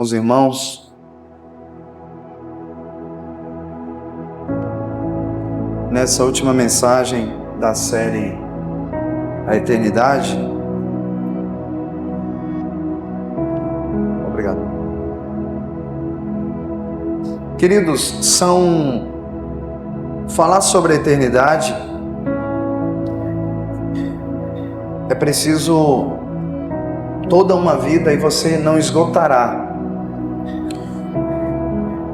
Os irmãos, nessa última mensagem da série A Eternidade. Obrigado. Queridos, falar sobre a eternidade é preciso toda uma vida e você não esgotará.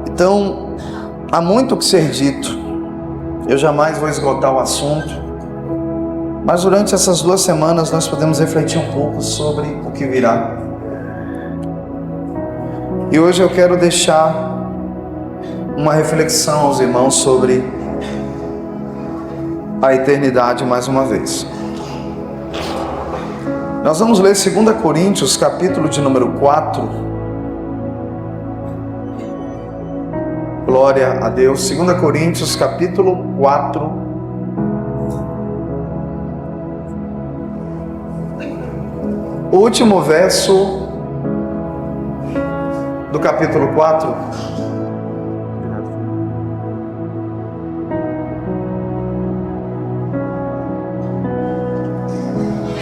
Então, há muito o que ser dito. Eu jamais vou esgotar o assunto. Mas durante essas 2 semanas nós podemos refletir um pouco sobre o que virá. E hoje eu quero deixar uma reflexão aos irmãos sobre a eternidade mais uma vez. Nós vamos ler 2 Coríntios, capítulo de número 4. Glória a Deus. 2 Coríntios, capítulo 4. O último verso do capítulo 4.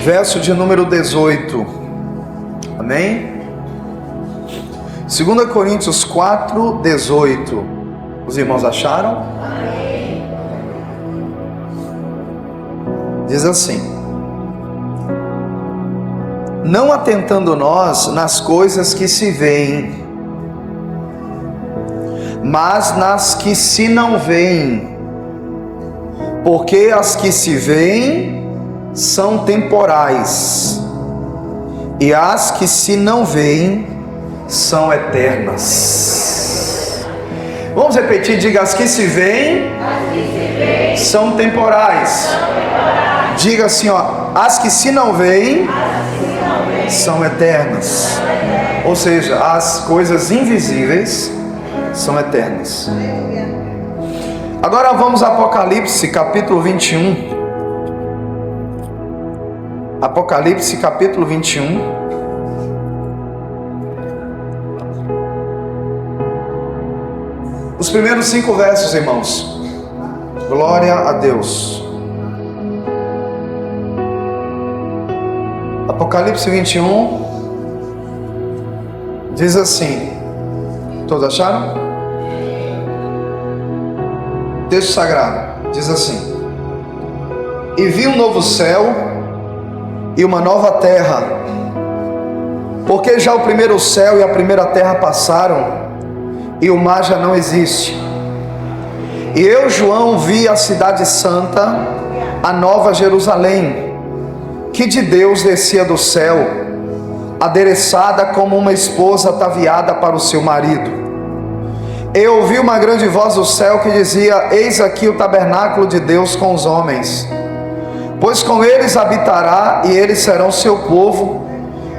Verso de número 18. Amém? 2 Coríntios 4, 18. Os irmãos acharam? Amém. Diz assim: não atentando nós nas coisas que se veem, mas nas que se não veem, porque as que se veem são temporais, e as que se não veem são eternas. Vamos repetir, diga: as que se veem são temporais. Diga assim, as que se não veem são eternas. Ou seja, as coisas invisíveis são eternas. Agora vamos a Apocalipse capítulo 21. Apocalipse capítulo 21. Os primeiros 5 versos, irmãos. Glória a Deus. Apocalipse 21 diz assim. Todos acharam? Texto sagrado diz assim: e vi um novo céu e uma nova terra, porque já o primeiro céu e a primeira terra passaram, e o mar já não existe. E eu, João, vi a cidade santa, a nova Jerusalém, que de Deus descia do céu, adereçada como uma esposa ataviada para o seu marido. Eu ouvi uma grande voz do céu que dizia: eis aqui o tabernáculo de Deus com os homens, pois com eles habitará, e eles serão seu povo,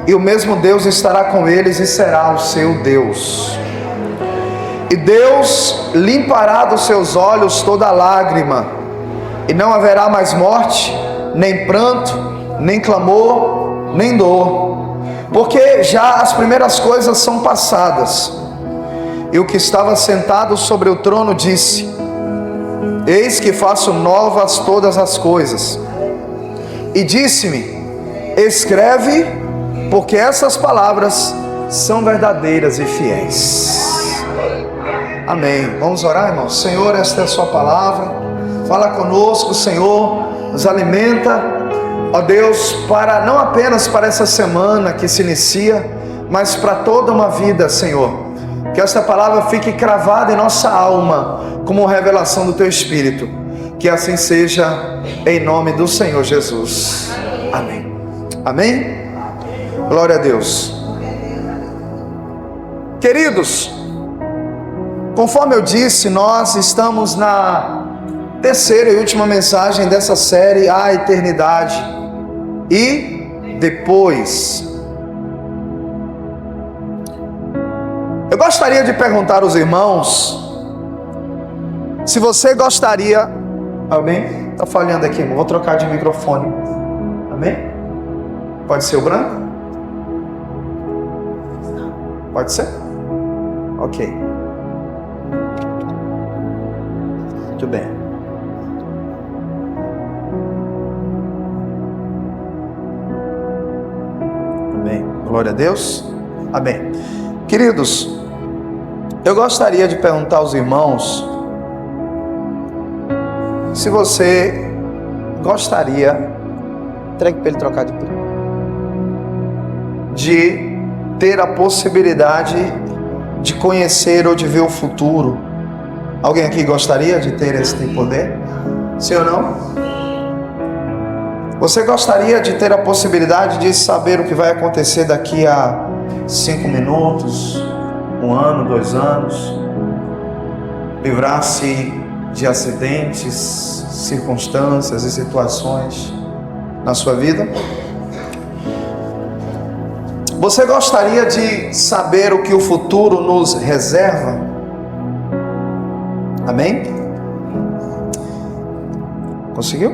e o mesmo Deus estará com eles e será o seu Deus. E Deus limpará dos seus olhos toda lágrima, e não haverá mais morte, nem pranto, nem clamor, nem dor, porque já as primeiras coisas são passadas. E o que estava sentado sobre o trono disse: eis que faço novas todas as coisas. E disse-me: escreve, porque essas palavras são verdadeiras e fiéis. Amém. Vamos orar, irmãos. Senhor, esta é a sua palavra. Fala conosco, Senhor. Nos alimenta, ó Deus, para não apenas para essa semana que se inicia, mas para toda uma vida, Senhor. Que esta palavra fique cravada em nossa alma como revelação do Teu Espírito. Que assim seja, em nome do Senhor Jesus. Amém. Amém? Glória a Deus. Queridos, conforme eu disse, nós estamos na terceira e última mensagem dessa série, A Eternidade. E depois, eu gostaria de perguntar aos irmãos se você gostaria... Amém? Está falhando aqui, irmão. Vou trocar de microfone. Amém? Pode ser o branco? Pode ser? Ok. Muito bem. Amém. Glória a Deus. Amém. Queridos, eu gostaria de perguntar aos irmãos se você gostaria, entregue para ele trocar de ter a possibilidade de conhecer ou de ver o futuro. Alguém aqui gostaria de ter esse poder? Sim ou não? Você gostaria de ter a possibilidade de saber o que vai acontecer daqui a 5 minutos, 1 ano, 2 anos? Livrar-se de acidentes, circunstâncias e situações na sua vida? Você gostaria de saber o que o futuro nos reserva? Amém? Conseguiu?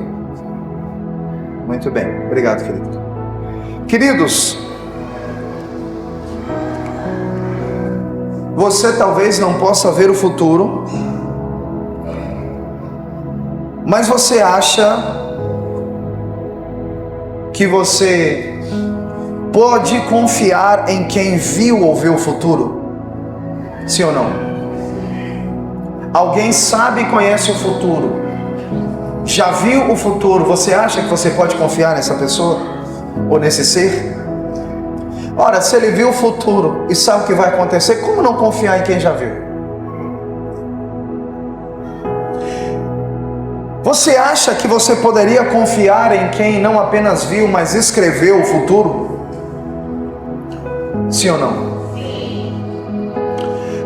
Muito bem, obrigado, querido. Queridos, você talvez não possa ver o futuro, mas você acha que você pode confiar em quem viu ou vê o futuro? Sim ou não? Alguém sabe e conhece o futuro, já viu o futuro, você acha que você pode confiar nessa pessoa? Ou nesse ser? Ora, se ele viu o futuro e sabe o que vai acontecer, como não confiar em quem já viu? Você acha que você poderia confiar em quem não apenas viu, mas escreveu o futuro? Sim ou não?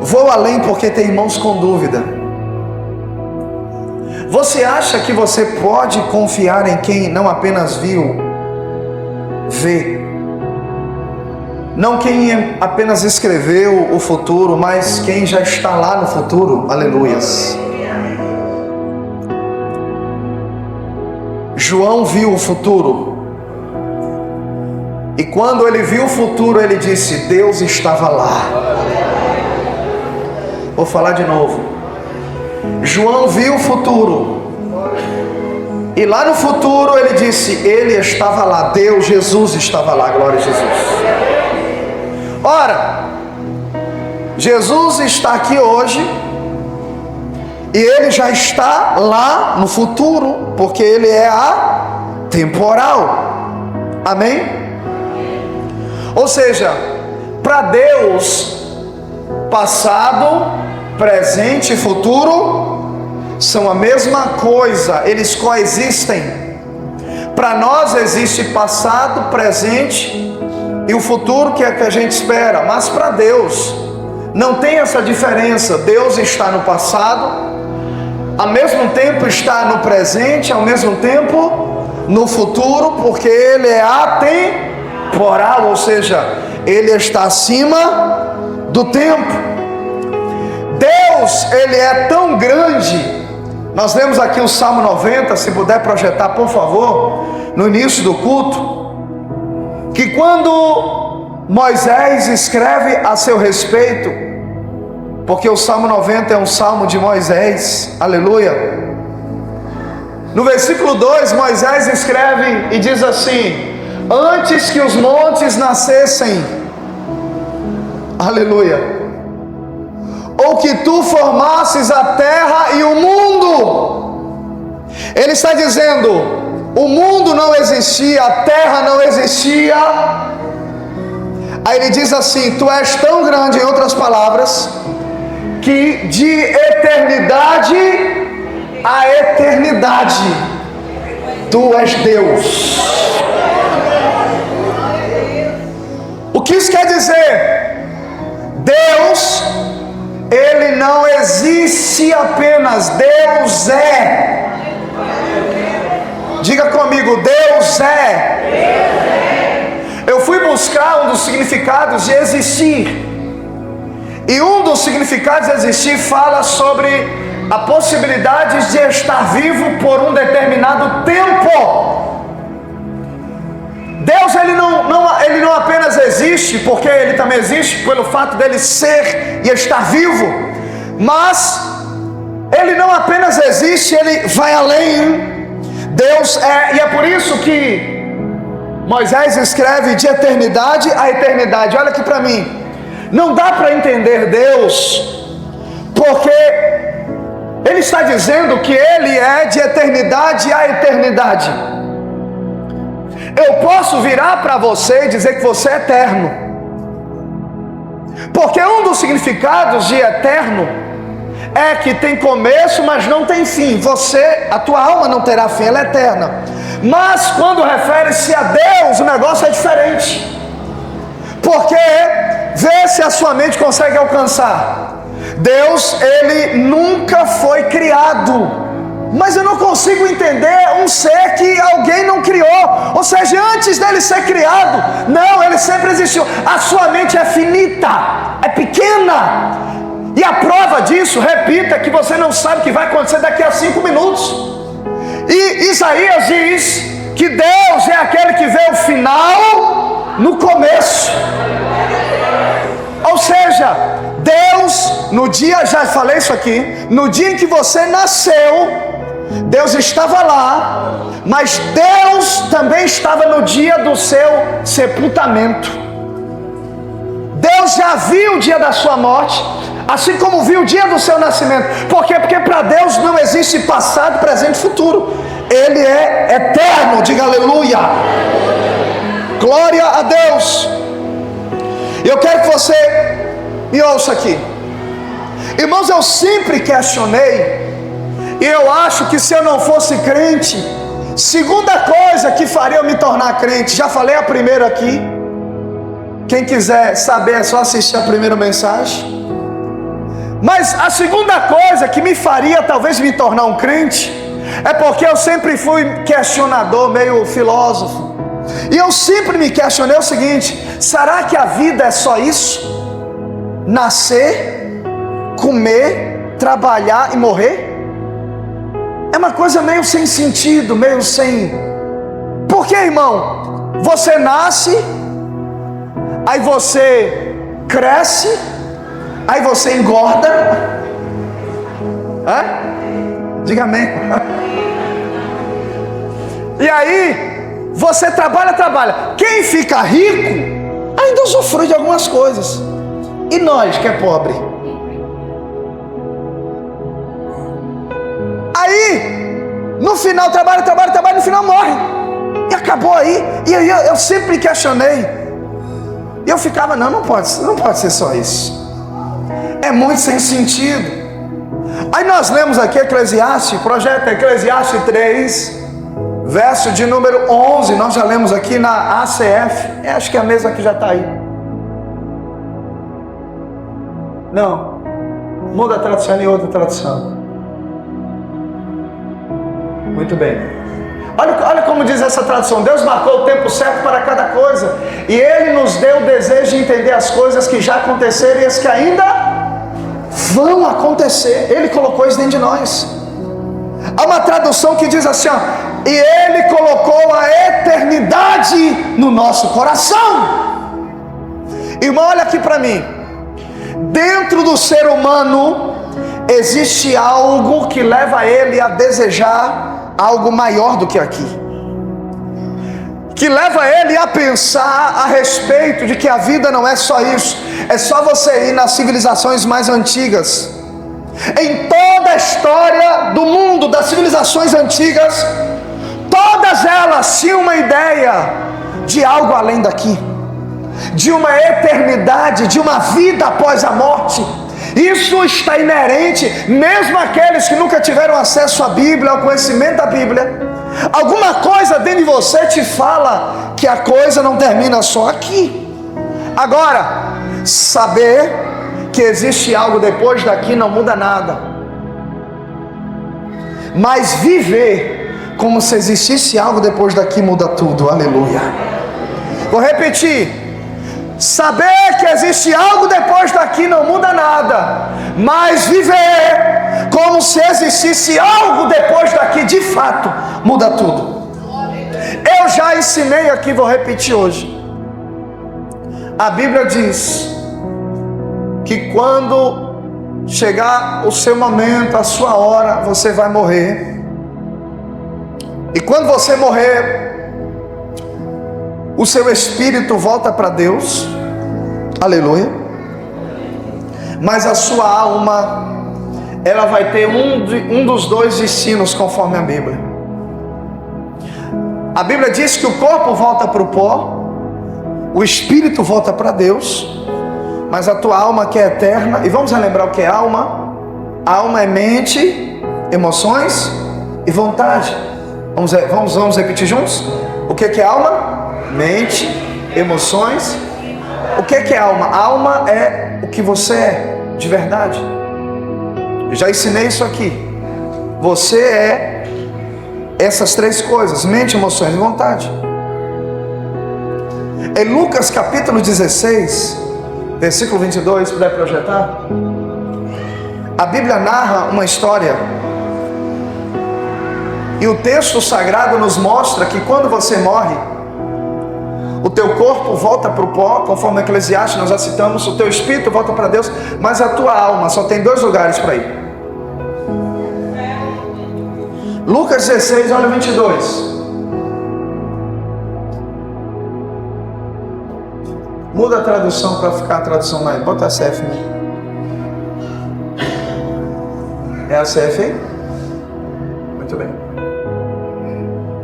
Vou além porque tem irmãos com dúvida. Você acha que você pode confiar em quem não apenas viu, vê? Não quem apenas escreveu o futuro, mas quem já está lá no futuro. Aleluias. João viu o futuro. E quando ele viu o futuro, ele disse: Deus estava lá. Vou falar de novo. João viu o futuro. E lá no futuro ele disse: Ele estava lá. Deus, Jesus estava lá. Glória a Jesus. Ora, Jesus está aqui hoje. E Ele já está lá no futuro, porque Ele é atemporal. Amém? Ou seja, para Deus, passado, presente e futuro são a mesma coisa, eles coexistem. Para nós existe passado, presente e o futuro que é que a gente espera, mas para Deus não tem essa diferença. Deus está no passado, ao mesmo tempo está no presente, ao mesmo tempo no futuro, porque Ele é atemporal, ou seja, Ele está acima do tempo. Deus, Ele é tão grande. Nós lemos aqui o Salmo 90, se puder projetar, por favor, no início do culto, que quando Moisés escreve a seu respeito, porque o Salmo 90 é um salmo de Moisés, aleluia. No versículo 2, Moisés escreve e diz assim: antes que os montes nascessem, aleluia, ou que tu formasses a terra e o mundo. Ele está dizendo: o mundo não existia, a terra não existia. Aí ele diz assim: tu és tão grande, em outras palavras, que de eternidade a eternidade tu és Deus. O que isso quer dizer? Deus, Ele não existe apenas, Deus é. Diga comigo: Deus é. Eu fui buscar um dos significados de existir, e um dos significados de existir fala sobre a possibilidade de estar vivo por um determinado tempo. Deus ele não apenas existe, porque Ele também existe pelo fato dele ser e estar vivo, mas Ele não apenas existe, Ele vai além. Deus e é por isso que Moisés escreve de eternidade a eternidade. Olha aqui para mim, não dá para entender Deus, porque Ele está dizendo que Ele é de eternidade a eternidade. Eu posso virar para você e dizer que você é eterno, porque um dos significados de eterno é que tem começo, mas não tem fim. A tua alma não terá fim, ela é eterna. Mas quando refere-se a Deus, o negócio é diferente, porque vê se a sua mente consegue alcançar. Deus, Ele nunca foi criado, mas eu não consigo entender um ser que alguém não criou, ou seja, antes dele ser criado. Não, ele sempre existiu. A sua mente é finita, é pequena, e a prova disso, repita, que você não sabe o que vai acontecer daqui a 5 minutos. E Isaías diz que Deus é aquele que vê o final no começo. Ou seja, Deus, no dia, já falei isso aqui, no dia em que você nasceu, Deus estava lá, mas Deus também estava no dia do seu sepultamento. Deus já viu o dia da sua morte, assim como viu o dia do seu nascimento. Por quê? Porque para Deus não existe passado, presente e futuro. Ele é eterno, diga aleluia. Glória a Deus. Eu quero que você me ouça aqui. Irmãos, eu sempre questionei, e eu acho que se eu não fosse crente, segunda coisa que faria eu me tornar crente, já falei a primeira aqui, quem quiser saber é só assistir a primeira mensagem. Mas a segunda coisa que me faria talvez me tornar um crente, é porque eu sempre fui questionador, meio filósofo, e eu sempre me questionei o seguinte: será que a vida é só isso? Nascer, comer, trabalhar e morrer? É uma coisa meio sem sentido, meio sem... Por que, irmão? Você nasce, aí você cresce, aí você engorda. Diga amém. E aí você trabalha. Quem fica rico ainda usufrui de algumas coisas. E nós que é pobre? Aí no final trabalha, no final morre. E acabou aí. E aí eu sempre questionei. E eu ficava, não pode ser só isso. É muito sem sentido. Aí nós lemos aqui Eclesiastes, projeto Eclesiastes 3, verso de número 11. Nós já lemos aqui na ACF. Acho que a mesma que já está aí. Não, muda a tradução em outra tradução. Muito bem. Olha como diz essa tradução: Deus marcou o tempo certo para cada coisa, e Ele nos deu o desejo de entender as coisas que já aconteceram e as que ainda vão acontecer. Ele colocou isso dentro de nós. Há uma tradução que diz assim, e Ele colocou a eternidade no nosso coração. Irmão, olha aqui para mim. Dentro do ser humano existe algo que leva ele a desejar algo maior do que aqui, que leva ele a pensar a respeito de que a vida não é só isso. É só você ir nas civilizações mais antigas. Em toda a história do mundo, das civilizações antigas, todas elas tinham uma ideia de algo além daqui, de uma eternidade, de uma vida após a morte. Isso está inerente, mesmo aqueles que nunca tiveram acesso à Bíblia, ao conhecimento da Bíblia. Alguma coisa dentro de você te fala que a coisa não termina só aqui. Agora, saber que existe algo depois daqui não muda nada, mas viver como se existisse algo depois daqui muda tudo. Aleluia. Vou repetir. Saber que existe algo depois daqui não muda nada, mas viver como se existisse algo depois daqui de fato muda tudo. Eu já ensinei aqui, vou repetir hoje. A Bíblia diz que quando chegar o seu momento, a sua hora, você vai morrer. E quando você morrer, o seu espírito volta para Deus. Aleluia. Mas a sua alma, ela vai ter um dos dois destinos, conforme a Bíblia. A Bíblia diz que o corpo volta para o pó, o espírito volta para Deus, mas a tua alma, que é eterna, e vamos relembrar o que é alma. A alma é mente, emoções e vontade. Vamos repetir juntos? O que é alma? Mente, emoções. O que é alma? Alma é o que você é de verdade. Eu já ensinei isso aqui. Você é essas três coisas: mente, emoções e vontade. Em Lucas capítulo 16, versículo 22, se puder projetar, a Bíblia narra uma história, e o texto sagrado nos mostra que quando você morre, o teu corpo volta para o pó, conforme Eclesiastes nós já citamos, o teu espírito volta para Deus, mas a tua alma só tem dois lugares para ir. Lucas 16, olha 22. Muda a tradução para ficar a tradução mais. Bota a CF, né? É a CF aí? Muito bem.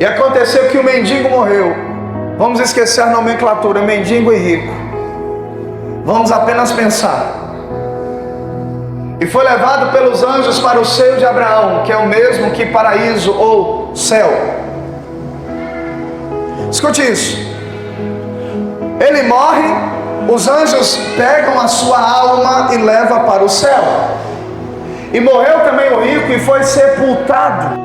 E aconteceu que o mendigo morreu. Vamos esquecer a nomenclatura, mendigo e rico. Vamos apenas pensar. E foi levado pelos anjos para o seio de Abraão, que é o mesmo que paraíso ou céu. Escute isso. Ele morre, os anjos pegam a sua alma e levam para o céu. E morreu também o rico e foi sepultado.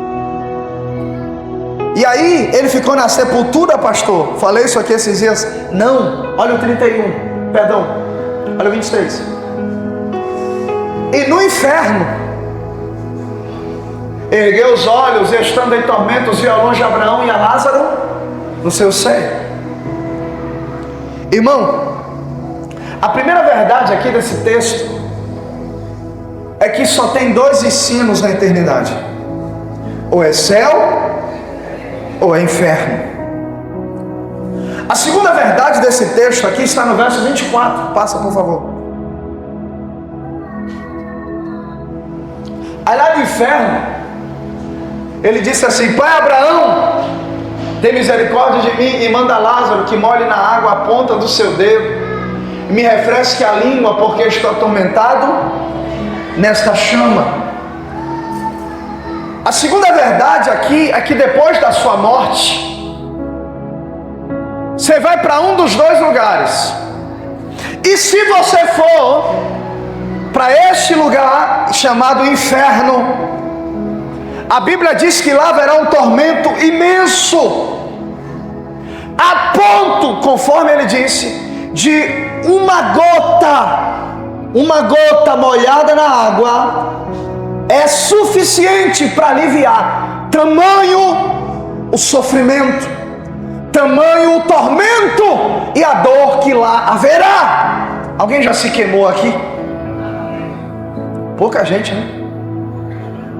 E aí, ele ficou na sepultura, pastor. Falei isso aqui esses dias. Não, olha o 31, perdão, olha o 23. E no inferno, ergueu os olhos, estando em tormentos, viu ao longe Abraão e a Lázaro no seu seio. Irmão, a primeira verdade aqui desse texto é que só tem dois ensinos na eternidade: ou é céu ou é inferno. A segunda verdade desse texto aqui está no verso 24. Passa, por favor. Aí lá no inferno, ele disse assim: Pai Abraão, tem misericórdia de mim e manda Lázaro que molhe na água a ponta do seu dedo e me refresque a língua, porque estou atormentado nesta chama. A segunda verdade aqui é que depois da sua morte, você vai para um dos dois lugares. E se você for para este lugar chamado inferno, a Bíblia diz que lá haverá um tormento imenso, a ponto, conforme ele disse, de uma gota molhada na água é suficiente para aliviar tamanho o sofrimento, tamanho o tormento e a dor que lá haverá. Alguém já se queimou aqui? Pouca gente, né?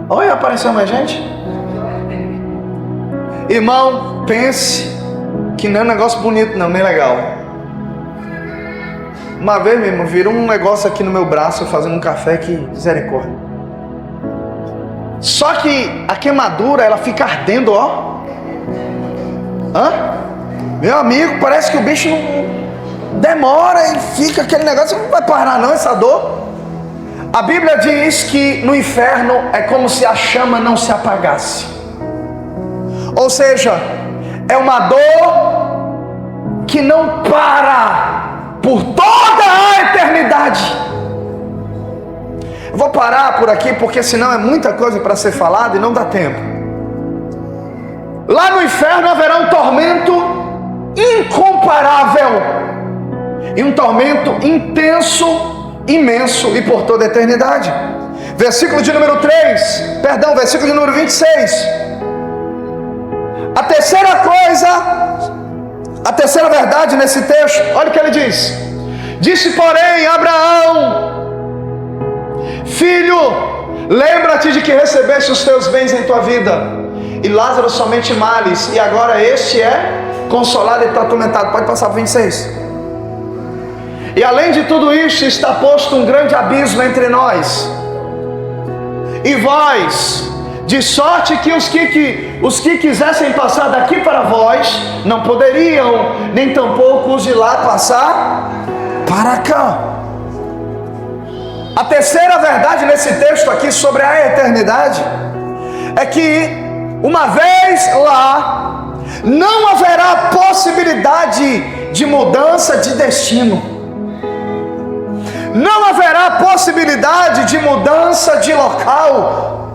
Olha, apareceu mais gente. Irmão, pense que não é um negócio bonito não, nem legal. Uma vez mesmo, virou um negócio aqui no meu braço, fazendo um café, que misericórdia. Só que a queimadura, ela fica ardendo, ó. Meu amigo, parece que o bicho não demora e fica aquele negócio, não vai parar não essa dor. A Bíblia diz que no inferno é como se a chama não se apagasse. Ou seja, é uma dor que não para por toda a eternidade. Eu vou parar por aqui porque senão é muita coisa para ser falada e não dá tempo. Lá no inferno haverá um tormento incomparável e um tormento intenso, imenso e por toda a eternidade. Versículo de número 26. terceira coisa, a terceira verdade nesse texto, olha o que ele diz. Disse, porém, Abraão: filho, lembra-te de que recebeste os teus bens em tua vida, e Lázaro somente males, e agora este é consolado e está atormentado. Pode passar para 26. E além de tudo isto, está posto um grande abismo entre nós e vós, de sorte que os que quisessem passar daqui para vós, não poderiam, nem tampouco os de lá passar para cá. A terceira verdade nesse texto aqui sobre a eternidade é que, uma vez lá, não haverá possibilidade de mudança de destino. Não haverá possibilidade de mudança de local,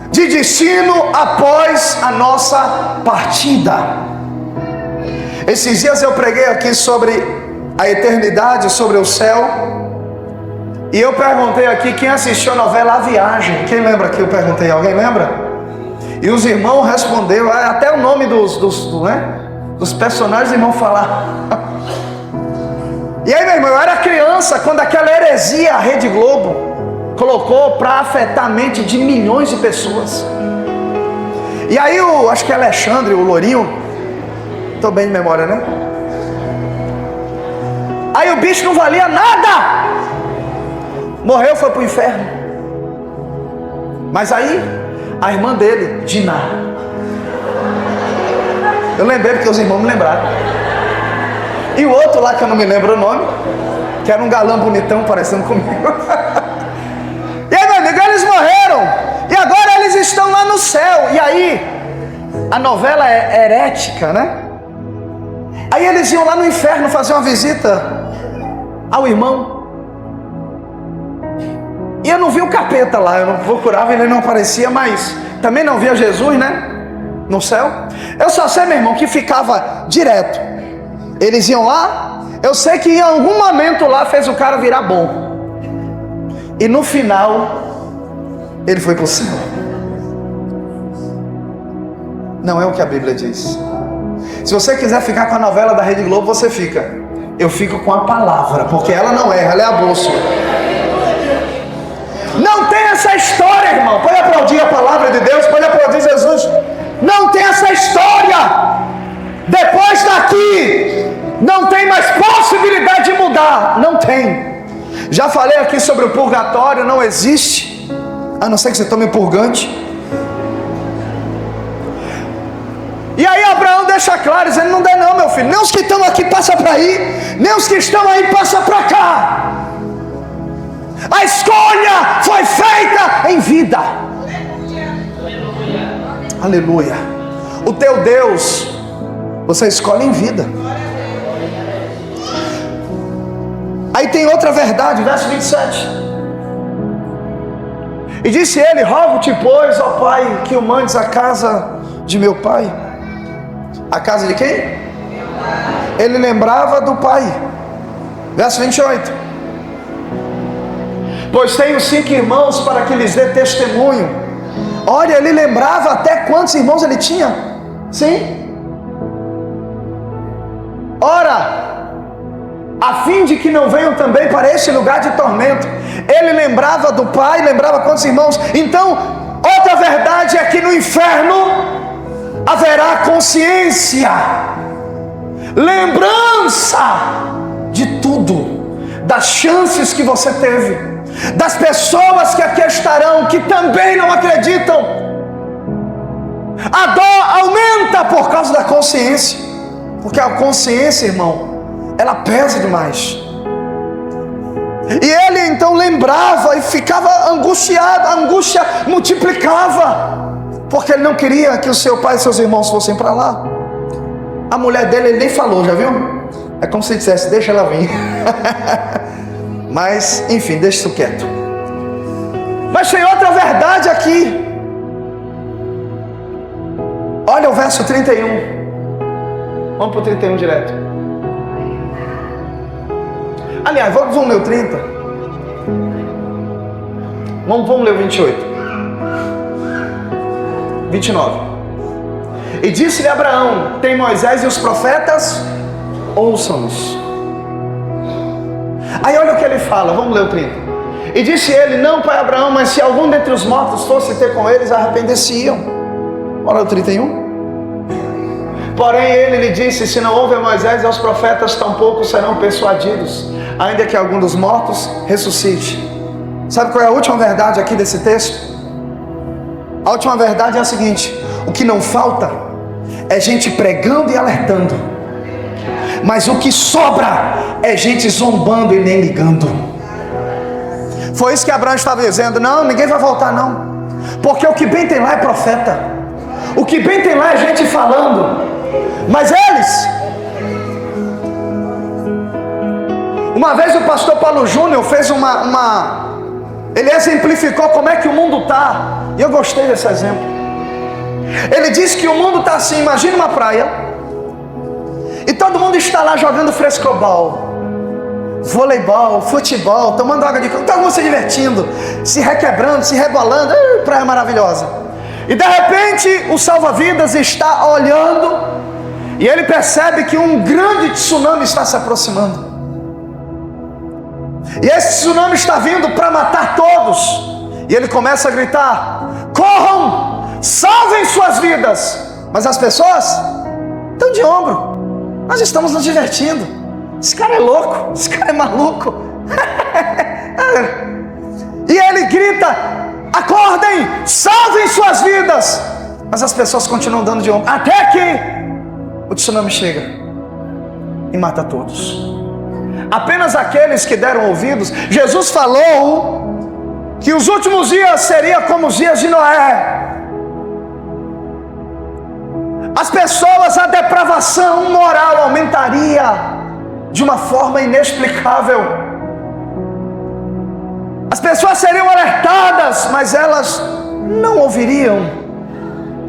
de destino após a nossa partida. Esses dias eu preguei aqui sobre a eternidade, sobre o céu, e eu perguntei aqui quem assistiu a novela A Viagem. Quem lembra que eu perguntei? Alguém lembra? E os irmãos responderam, até o nome dos personagens, os irmãos falaram. E aí, meu irmão, eu era criança quando aquela heresia, a Rede Globo colocou para afetar a mente de milhões de pessoas. E aí, acho que é Alexandre, o Lourinho, estou bem de memória, né? Aí o bicho não valia nada, morreu, foi para o inferno. Mas aí, a irmã dele, Diná, eu lembrei porque os irmãos me lembraram. E o outro lá, que eu não me lembro o nome, que era um galã bonitão parecendo comigo. E aí, meu amigo, eles morreram, e agora eles estão lá no céu. E aí, a novela é herética, né? Aí eles iam lá no inferno fazer uma visita ao irmão. E eu não vi o capeta lá, eu não procurava, ele não aparecia, mas também não via Jesus, né? No céu. Eu só sei, meu irmão, que ficava direto. Eles iam lá, eu sei que em algum momento lá fez o cara virar bom. E no final, ele foi para o céu. Não é o que a Bíblia diz. Se você quiser ficar com a novela da Rede Globo, você fica. Eu fico com a palavra, porque ela não erra, ela é a bússola. Não tem essa história, irmão. Pode aplaudir a palavra de Deus, pode aplaudir Jesus. Não tem essa história. Depois daqui, não tem mais possibilidade de mudar. Não tem. Já falei aqui sobre o purgatório, não existe, a não ser que você tome purgante. E aí Abraão deixa claro, dizendo, não dá não, meu filho. Nem os que estão aqui passam para aí, nem os que estão aí passam para cá. A escolha foi feita em vida. Aleluia. O teu Deus, você escolhe em vida. Aí tem outra verdade, verso 27. E disse ele, rogo-te, pois, ó Pai, que o mandes à casa de meu pai. A casa de quem? Ele lembrava do pai. Verso 28. Pois tenho 5 irmãos para que lhes dê testemunho. Olha, ele lembrava até quantos irmãos ele tinha. Sim. Ora, a fim de que não venham também para este lugar de tormento. Ele lembrava do pai, lembrava quantos irmãos. Então, outra verdade é que no inferno haverá consciência, lembrança de tudo, das chances que você teve, das pessoas que aqui estarão, que também não acreditam. A dor aumenta por causa da consciência, porque a consciência, irmão, ela pesa demais. E ele então lembrava e ficava angustiado, a angústia multiplicava, porque ele não queria que o seu pai e seus irmãos fossem para lá. A mulher dele, ele nem falou, já viu? É como se dissesse, deixa ela vir. Mas, enfim, deixa isso quieto. Mas tem outra verdade aqui. Olha o verso 31. Vamos para o 31 direto. Aliás, vamos ler o 30. Vamos ler o 28. 29. E disse-lhe Abraão: tem Moisés e os profetas, ouçam-nos. Aí olha o que ele fala, vamos ler o 30. E disse ele: não, pai Abraão, mas se algum dentre os mortos fosse ter com eles, arrepender-se-iam. Olha o 31. Porém ele lhe disse: se não houve a Moisés e aos profetas, tampouco serão persuadidos, ainda que algum dos mortos ressuscite. Sabe qual é a última verdade aqui desse texto? A última verdade é a seguinte: o que não falta é gente pregando e alertando, mas o que sobra é gente zombando e nem ligando. Foi isso que Abraão estava dizendo: não, ninguém vai voltar não, porque o que bem tem lá é profeta, o que bem tem lá é gente falando, mas eles... Uma vez o pastor Paulo Júnior fez ele exemplificou como é que o mundo está, e eu gostei desse exemplo. Ele disse que o mundo está assim: imagine uma praia, e todo mundo está lá jogando frescobol, voleibol, futebol, tomando água de coco, todo mundo se divertindo, se requebrando, se rebolando, praia maravilhosa. E de repente o salva-vidas está olhando, e ele percebe que um grande tsunami está se aproximando. E esse tsunami está vindo para matar todos. E ele começa a gritar: corram, salvem suas vidas. Mas as pessoas estão de ombro. Nós estamos nos divertindo. Esse cara é louco, esse cara é maluco. E ele grita: acordem, salvem suas vidas. Mas as pessoas continuam dando de ombro, até que o tsunami chega e mata todos. Apenas aqueles que deram ouvidos. Jesus falou que os últimos dias seriam como os dias de Noé. As pessoas, a depravação moral aumentaria de uma forma inexplicável. As pessoas seriam alertadas, mas elas não ouviriam.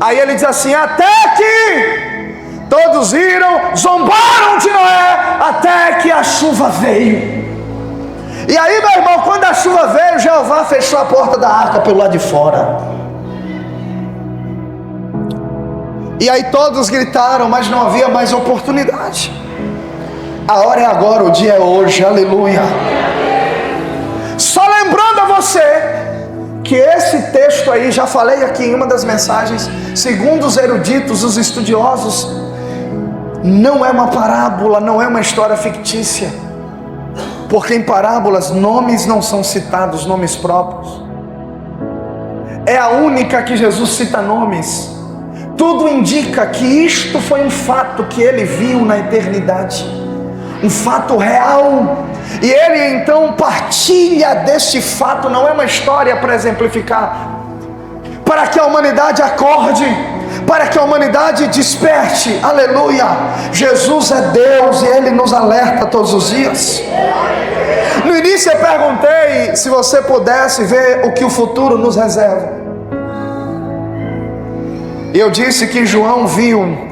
Aí ele diz assim: até que todos riram, zombaram de Noé, até que a chuva veio. E aí, meu irmão, quando a chuva veio, Jeová fechou a porta da arca pelo lado de fora. E aí todos gritaram, mas não havia mais oportunidade. A hora é agora, o dia é hoje, aleluia. Só lembrando a você que esse texto aí, já falei aqui em uma das mensagens, segundo os eruditos, os estudiosos, não é uma parábola, não é uma história fictícia, porque em parábolas nomes não são citados, nomes próprios. É a única que Jesus cita nomes. Tudo indica que isto foi um fato que ele viu na eternidade, um fato real, e ele então partilha deste fato. Não é uma história para exemplificar, para que a humanidade acorde, para que a humanidade desperte, aleluia. Jesus é Deus e Ele nos alerta todos os dias. No início eu perguntei se você pudesse ver o que o futuro nos reserva, e eu disse que João viu,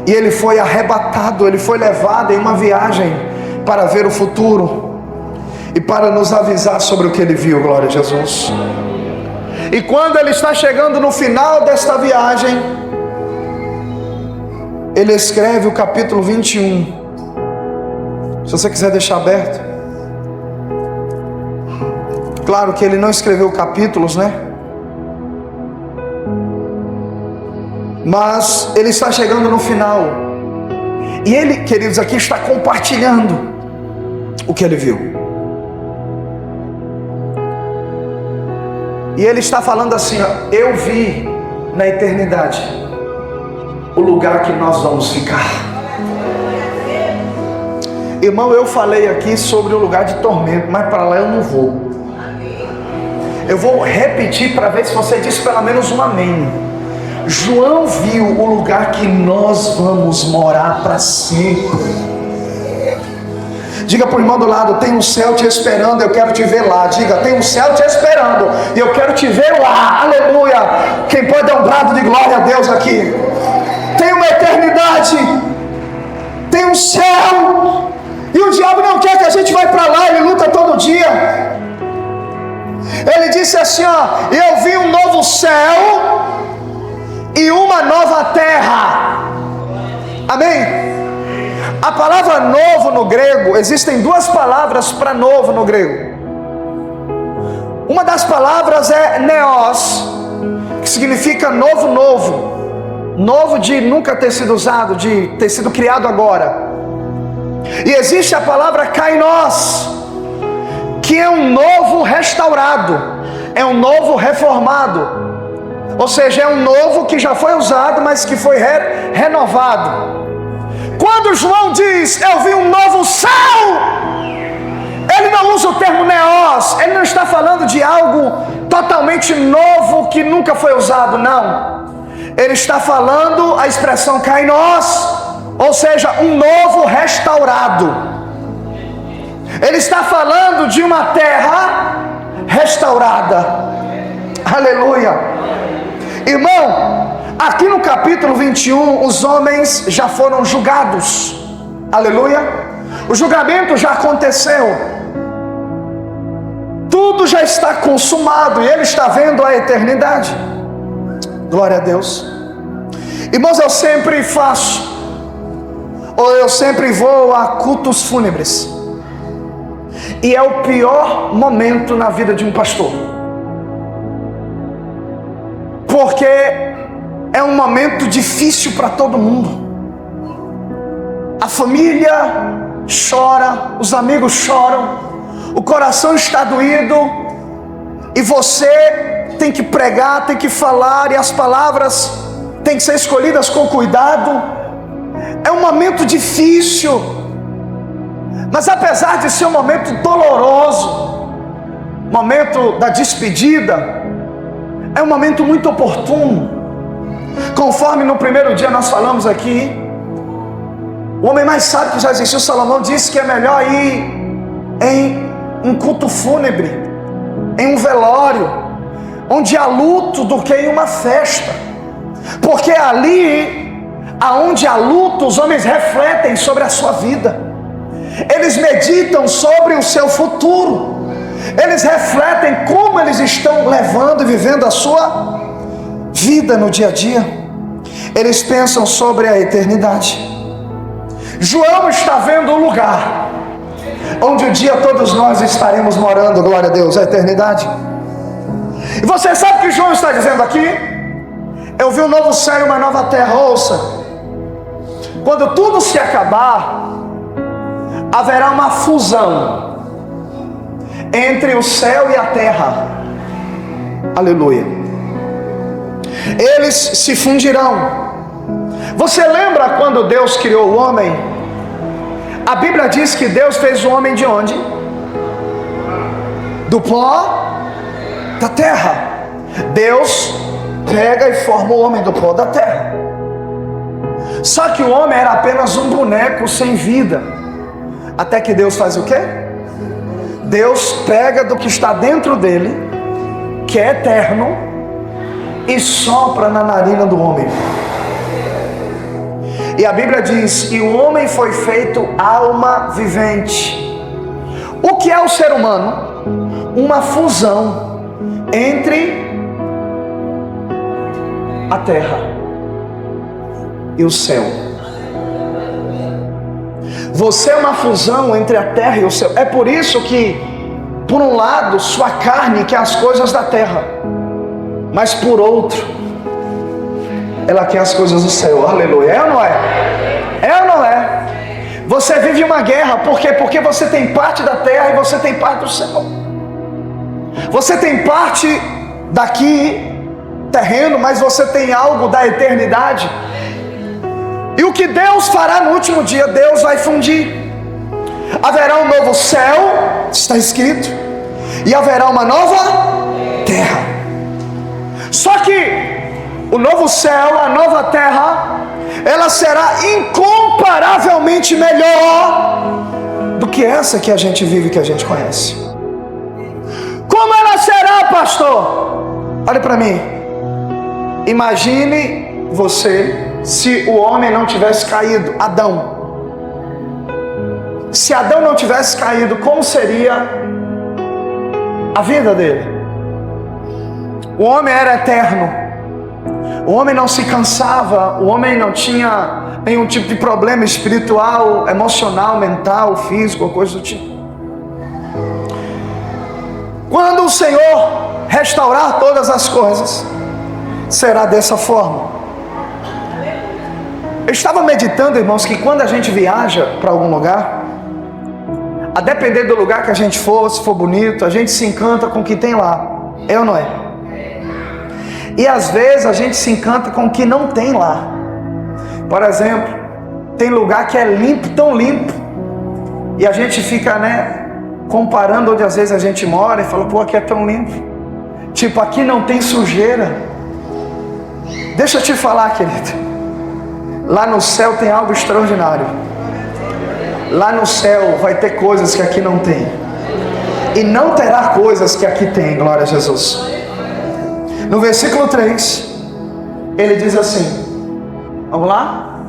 e ele foi arrebatado, ele foi levado em uma viagem para ver o futuro, e para nos avisar sobre o que ele viu, glória a Jesus. E quando ele está chegando no final desta viagem, ele escreve o capítulo 21. Se você quiser deixar aberto. Claro que ele não escreveu capítulos, né? Mas ele está chegando no final. E ele, queridos, aqui está compartilhando o que ele viu. E ele está falando assim, ó: eu vi na eternidade o lugar que nós vamos ficar. Irmão, eu falei aqui sobre o lugar de tormento, mas para lá eu não vou. Eu vou repetir para ver se você diz pelo menos um amém. João viu o lugar que nós vamos morar para sempre. Diga para o irmão do lado: tem um céu te esperando, eu quero te ver lá. Diga: tem um céu te esperando e eu quero te ver lá, aleluia. Quem pode dar um brado de glória a Deus aqui? Tem uma eternidade, tem um céu, e o diabo não quer que a gente vá para lá, ele luta todo dia. Ele disse assim, ó: eu vi um novo céu e uma nova terra. Amém? A palavra novo no grego, existem duas palavras para novo no grego. Uma das palavras é neos, que significa novo, novo. Novo de nunca ter sido usado, de ter sido criado agora. E existe a palavra kainos, que é um novo restaurado, é um novo reformado. Ou seja, é um novo que já foi usado, mas que foi renovado. Quando João diz, eu vi um novo céu, ele não usa o termo neos, ele não está falando de algo totalmente novo que nunca foi usado, não. Ele está falando a expressão kainos, ou seja, um novo restaurado. Ele está falando de uma terra restaurada. Aleluia. Irmão, aqui no capítulo 21, os homens já foram julgados. Aleluia. O julgamento já aconteceu. Tudo já está consumado e ele está vendo a eternidade. Glória a Deus. Irmãos, eu sempre vou a cultos fúnebres. E é o pior momento na vida de um pastor. Porque é um momento difícil para todo mundo. A família chora, os amigos choram, o coração está doído, e você tem que pregar, tem que falar, e as palavras têm que ser escolhidas com cuidado. É um momento difícil, mas apesar de ser um momento doloroso, momento da despedida, é um momento muito oportuno. Conforme no primeiro dia nós falamos aqui, o homem mais sábio que já existiu, Salomão, disse que é melhor ir em um culto fúnebre, em um velório, onde há luto, do que em uma festa. Porque ali, aonde há luto, os homens refletem sobre a sua vida, eles meditam sobre o seu futuro, eles refletem como eles estão levando e vivendo a sua vida no dia a dia. Eles pensam sobre a eternidade. João está vendo o lugar onde um dia todos nós estaremos morando, glória a Deus, a eternidade. E você sabe o que João está dizendo aqui? Eu vi um novo céu e uma nova terra. Ouça, quando tudo se acabar, haverá uma fusão entre o céu e a terra. Aleluia. Eles se fundirão. Você lembra quando Deus criou o homem? A Bíblia diz que Deus fez o homem de onde? Do pó da terra. Deus pega e forma o homem do pó da terra. Só que o homem era apenas um boneco sem vida. Até que Deus faz o quê? Deus pega do que está dentro dele, que é eterno, e sopra na narina do homem. E a Bíblia diz: e o homem foi feito alma vivente. O que é o ser humano? Uma fusão entre a terra e o céu. Você é uma fusão entre a terra e o céu. É por isso que, por um lado, sua carne quer as coisas da terra, mas por outro, ela quer as coisas do céu. Aleluia. É ou não é? É ou não é? Você vive uma guerra. Por quê? Porque você tem parte da terra e você tem parte do céu. Você tem parte daqui, terreno, mas você tem algo da eternidade. E o que Deus fará no último dia? Deus vai fundir. Haverá um novo céu, está escrito, e haverá uma nova terra. Só que o novo céu, a nova terra, ela será incomparavelmente melhor do que essa que a gente vive, que a gente conhece. Como ela será, pastor? Olhe para mim. Imagine você, se o homem não tivesse caído, Adão. Se Adão não tivesse caído, como seria a vida dele? O homem era eterno. O homem não se cansava, o homem não tinha nenhum tipo de problema espiritual, emocional, mental, físico, coisa do tipo. Quando o Senhor restaurar todas as coisas, será dessa forma. Eu estava meditando, irmãos, que quando a gente viaja para algum lugar, a depender do lugar que a gente for, se for bonito, a gente se encanta com o que tem lá. É ou não é? E às vezes a gente se encanta com o que não tem lá. Por exemplo, tem lugar que é limpo, tão limpo, e a gente fica, comparando onde às vezes a gente mora e fala, pô, aqui é tão limpo. Tipo, aqui não tem sujeira. Deixa eu te falar, querido, lá no céu tem algo extraordinário. Lá no céu vai ter coisas que aqui não tem, e não terá coisas que aqui tem. Glória a Jesus. No versículo 3, ele diz assim, vamos lá?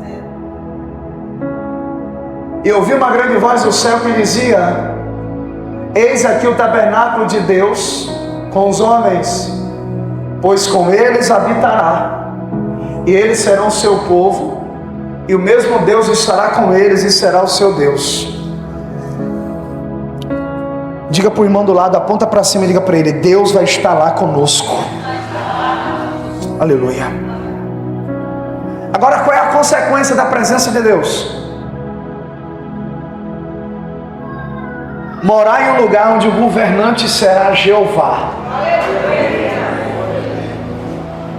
E ouvi uma grande voz do céu que dizia, eis aqui o tabernáculo de Deus com os homens, pois com eles habitará, e eles serão seu povo, e o mesmo Deus estará com eles e será o seu Deus. Diga para o irmão do lado, aponta para cima e diga para ele, Deus vai estar lá conosco. Aleluia. Agora, qual é a consequência da presença de Deus? Morar em um lugar onde o governante será Jeová.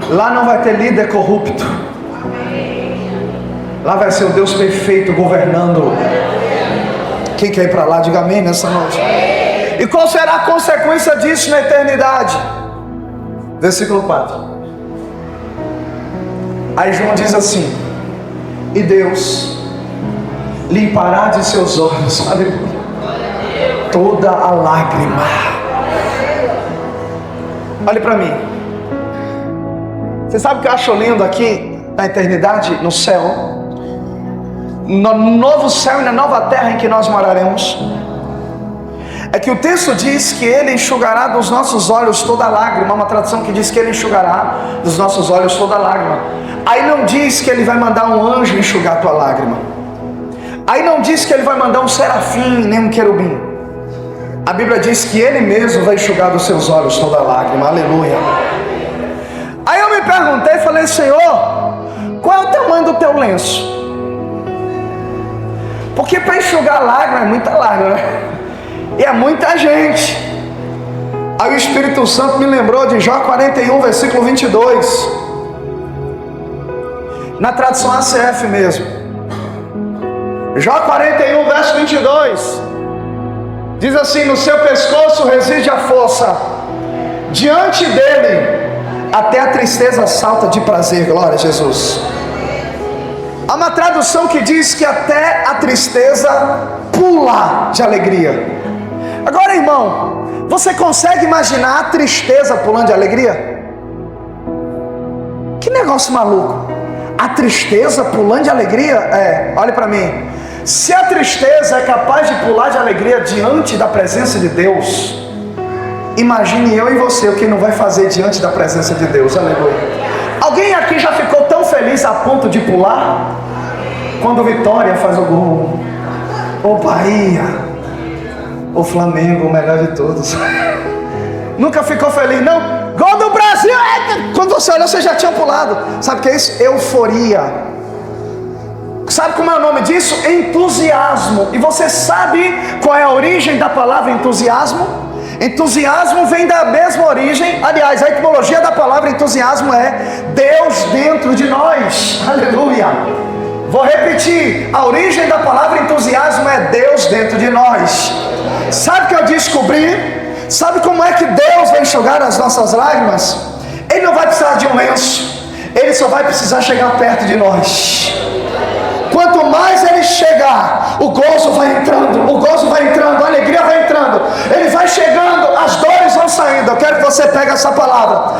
Lá não vai ter líder corrupto. Lá vai ser o Deus perfeito governando. Quem quer ir para lá, diga amém nessa noite. E qual será a consequência disso na eternidade? Versículo 4. Aí João diz assim, e Deus limpará de seus olhos, aleluia, toda a lágrima. Olhe para mim. Você sabe o que eu acho lindo aqui na eternidade, no céu, no novo céu e na nova terra em que nós moraremos? É que o texto diz que Ele enxugará dos nossos olhos toda lágrima. Uma tradução que diz que Ele enxugará dos nossos olhos toda lágrima. Aí não diz que Ele vai mandar um anjo enxugar a tua lágrima. Aí não diz que Ele vai mandar um serafim, nem um querubim. A Bíblia diz que Ele mesmo vai enxugar dos seus olhos toda lágrima. Aleluia. Aí eu me perguntei, falei, Senhor, qual é o tamanho do teu lenço? Porque para enxugar lágrima é muita lágrima, né? E é muita gente. Aí o Espírito Santo me lembrou de Jó 41, versículo 22. Na tradução ACF mesmo. Jó 41, verso 22. Diz assim, no seu pescoço reside a força. Diante dele, até a tristeza salta de prazer. Glória a Jesus. Há uma tradução que diz que até a tristeza pula de alegria. Agora, irmão, você consegue imaginar a tristeza pulando de alegria? Que negócio maluco. A tristeza pulando de alegria? Olhe para mim. Se a tristeza é capaz de pular de alegria diante da presença de Deus, imagine eu e você o que não vai fazer diante da presença de Deus. Aleluia. Alguém aqui já ficou tão feliz a ponto de pular? Quando Vitória faz o gol, ou Bahia, o Flamengo, o melhor de todos. Nunca ficou feliz, não? Gol do Brasil! Quando você olhou, você já tinha pulado. Sabe o que é isso? Euforia. Sabe como é o nome disso? Entusiasmo. E você sabe qual é a origem da palavra entusiasmo? Entusiasmo vem da mesma origem. Aliás, a etimologia da palavra entusiasmo é Deus dentro de nós. Aleluia. Vou repetir, a origem da palavra entusiasmo é Deus dentro de nós. Sabe o que eu descobri? Sabe como é que Deus vai enxugar as nossas lágrimas? Ele não vai precisar de um lenço, Ele só vai precisar chegar perto de nós. Quanto mais Ele chegar, o gozo vai entrando, a alegria vai entrando, Ele vai chegando, as dores vão saindo. Eu quero que você pegue essa palavra.